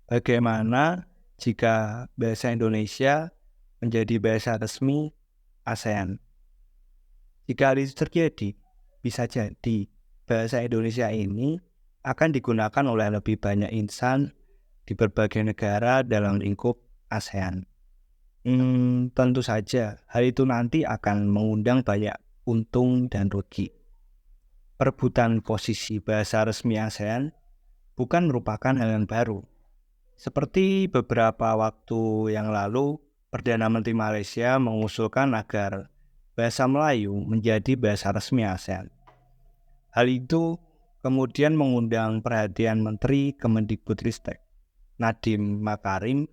Bagaimana jika bahasa Indonesia menjadi bahasa resmi ASEAN? Jika hal itu terjadi, bisa jadi bahasa Indonesia ini akan digunakan oleh lebih banyak insan di berbagai negara dalam lingkup ASEAN. Tentu saja, hal itu nanti akan mengundang banyak untung dan rugi. Perebutan posisi bahasa resmi ASEAN bukan merupakan hal yang baru. Seperti beberapa waktu yang lalu, Perdana Menteri Malaysia mengusulkan agar bahasa Melayu menjadi bahasa resmi ASEAN. Hal itu kemudian mengundang perhatian Menteri Kemendikbudristek, Nadiem Makarim,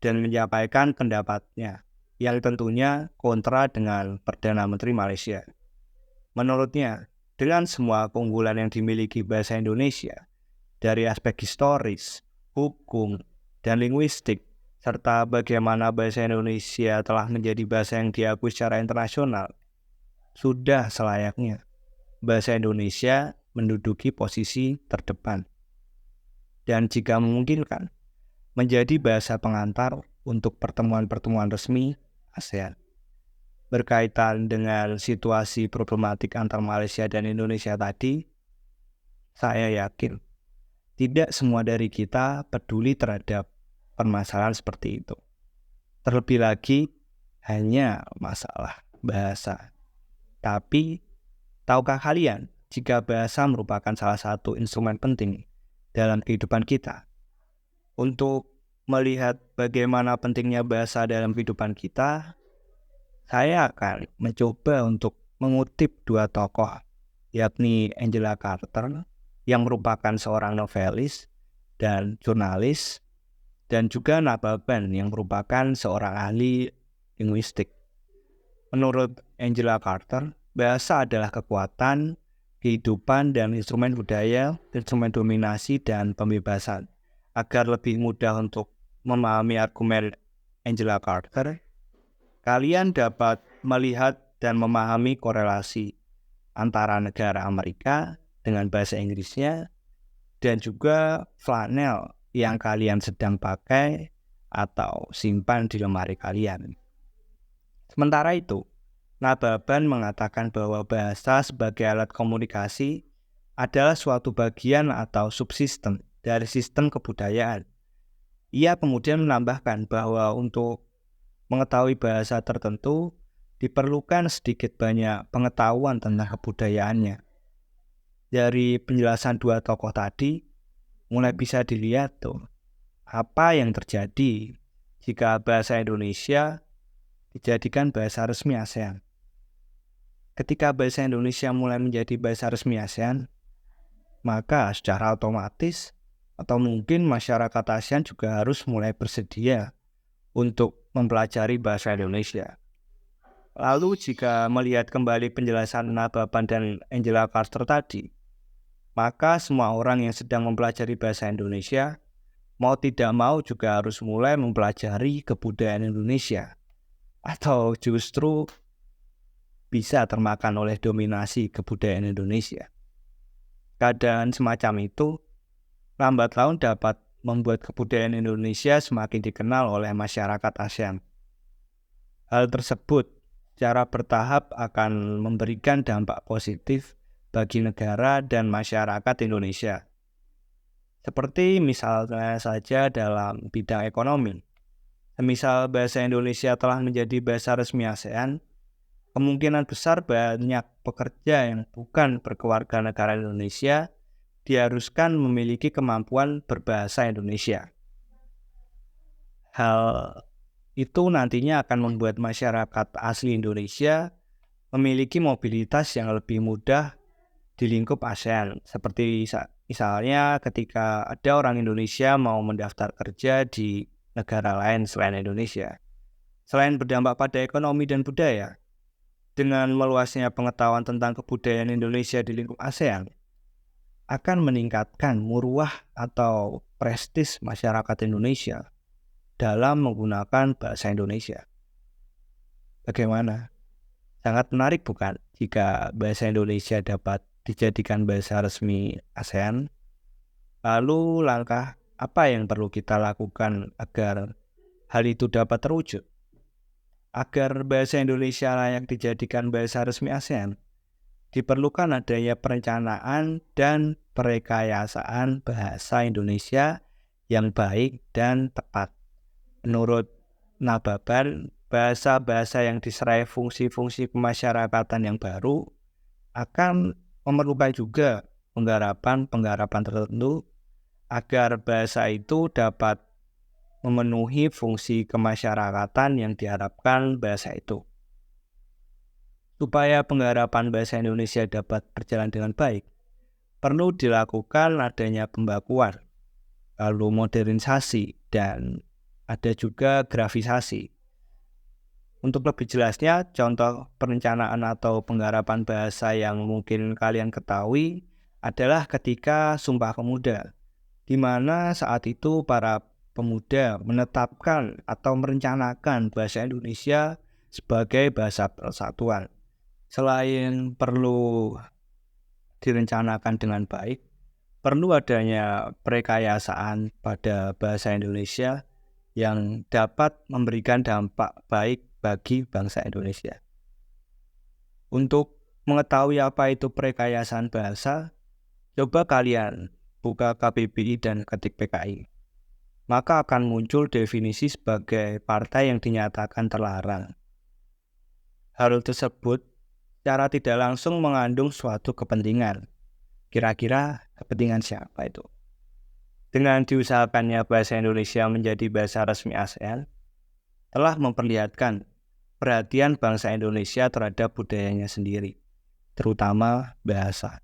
dan menyampaikan pendapatnya yang tentunya kontra dengan Perdana Menteri Malaysia. Menurutnya, dengan semua keunggulan yang dimiliki bahasa Indonesia, dari aspek historis, hukum, dan linguistik, serta bagaimana bahasa Indonesia telah menjadi bahasa yang diakui secara internasional, sudah selayaknya bahasa Indonesia menduduki posisi terdepan. Dan jika memungkinkan, menjadi bahasa pengantar untuk pertemuan-pertemuan resmi ASEAN. Berkaitan dengan situasi problematik antar Malaysia dan Indonesia tadi, saya yakin tidak semua dari kita peduli terhadap permasalahan seperti itu. Terlebih lagi, hanya masalah bahasa. Tapi, tahukah kalian jika bahasa merupakan salah satu instrumen penting dalam kehidupan kita? Untuk melihat bagaimana pentingnya bahasa dalam kehidupan kita, saya akan mencoba untuk mengutip dua tokoh, yakni Angela Carter yang merupakan seorang novelis dan jurnalis, dan juga Nababan yang merupakan seorang ahli linguistik. Menurut Angela Carter, bahasa adalah kekuatan, kehidupan, dan instrumen budaya, instrumen dominasi, dan pembebasan. Agar lebih mudah untuk memahami argumen Angela Carter, kalian dapat melihat dan memahami korelasi antara negara Amerika dengan bahasa Inggrisnya dan juga flanel yang kalian sedang pakai atau simpan di lemari kalian. Sementara itu, Nababan mengatakan bahwa bahasa sebagai alat komunikasi adalah suatu bagian atau subsistem dari sistem kebudayaan. Ia kemudian menambahkan bahwa untuk mengetahui bahasa tertentu diperlukan sedikit banyak pengetahuan tentang kebudayaannya. Dari penjelasan dua tokoh tadi, mulai bisa dilihat apa yang terjadi jika bahasa Indonesia dijadikan bahasa resmi ASEAN. Ketika bahasa Indonesia mulai menjadi bahasa resmi ASEAN, maka secara otomatis atau mungkin masyarakat ASEAN juga harus mulai bersedia untuk mempelajari bahasa Indonesia. Lalu jika melihat kembali penjelasan Nababan dan Angela Carter tadi, maka semua orang yang sedang mempelajari bahasa Indonesia mau tidak mau juga harus mulai mempelajari kebudayaan Indonesia, atau justru bisa termakan oleh dominasi kebudayaan Indonesia. Keadaan semacam itu lambat laun dapat membuat kebudayaan Indonesia semakin dikenal oleh masyarakat ASEAN. Hal tersebut secara bertahap akan memberikan dampak positif bagi negara dan masyarakat Indonesia. Seperti misalnya saja dalam bidang ekonomi. Semisal bahasa Indonesia telah menjadi bahasa resmi ASEAN, kemungkinan besar banyak pekerja yang bukan berkewarganegaraan Indonesia diharuskan memiliki kemampuan berbahasa Indonesia. Hal itu nantinya akan membuat masyarakat asli Indonesia memiliki mobilitas yang lebih mudah di lingkup ASEAN. Seperti misalnya ketika ada orang Indonesia mau mendaftar kerja di negara lain selain Indonesia. Selain berdampak pada ekonomi dan budaya, dengan meluasnya pengetahuan tentang kebudayaan Indonesia di lingkup ASEAN, akan meningkatkan muruah atau prestis masyarakat Indonesia dalam menggunakan bahasa Indonesia. Bagaimana? Sangat menarik bukan jika bahasa Indonesia dapat dijadikan bahasa resmi ASEAN? Lalu langkah apa yang perlu kita lakukan agar hal itu dapat terwujud? Agar bahasa Indonesia layak dijadikan bahasa resmi ASEAN, diperlukan adanya perencanaan dan perekayasaan bahasa Indonesia yang baik dan tepat. Menurut Nababan, bahasa-bahasa yang diserai fungsi-fungsi kemasyarakatan yang baru akan memerlukan juga penggarapan-penggarapan tertentu agar bahasa itu dapat memenuhi fungsi kemasyarakatan yang diharapkan bahasa itu. Supaya penggarapan bahasa Indonesia dapat berjalan dengan baik, perlu dilakukan adanya pembakuan, lalu modernisasi, dan ada juga grafisasi. Untuk lebih jelasnya, contoh perencanaan atau penggarapan bahasa yang mungkin kalian ketahui adalah ketika Sumpah Pemuda, di mana saat itu para pemuda menetapkan atau merencanakan bahasa Indonesia sebagai bahasa persatuan. Selain perlu direncanakan dengan baik, perlu adanya perekayasaan pada bahasa Indonesia yang dapat memberikan dampak baik bagi bangsa Indonesia. Untuk mengetahui apa itu perekayasaan bahasa, coba kalian buka KBBI dan ketik PKI. Maka akan muncul definisi sebagai partai yang dinyatakan terlarang. Hal tersebut secara tidak langsung mengandung suatu kepentingan. Kira-kira kepentingan siapa itu? Dengan diusahakannya bahasa Indonesia menjadi bahasa resmi ASEAN, telah memperlihatkan perhatian bangsa Indonesia terhadap budayanya sendiri, terutama bahasa.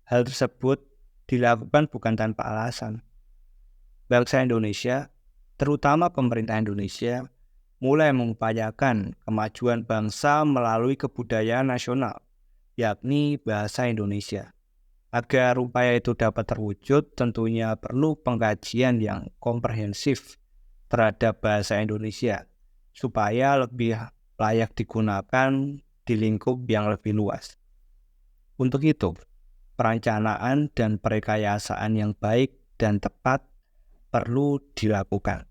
Hal tersebut dilakukan bukan tanpa alasan. Bangsa Indonesia, terutama pemerintah Indonesia, mulai mengupayakan kemajuan bangsa melalui kebudayaan nasional, yakni bahasa Indonesia. Agar upaya itu dapat terwujud, tentunya perlu pengkajian yang komprehensif terhadap bahasa Indonesia, supaya lebih layak digunakan di lingkup yang lebih luas. Untuk itu, perencanaan dan perekayasaan yang baik dan tepat perlu dilakukan.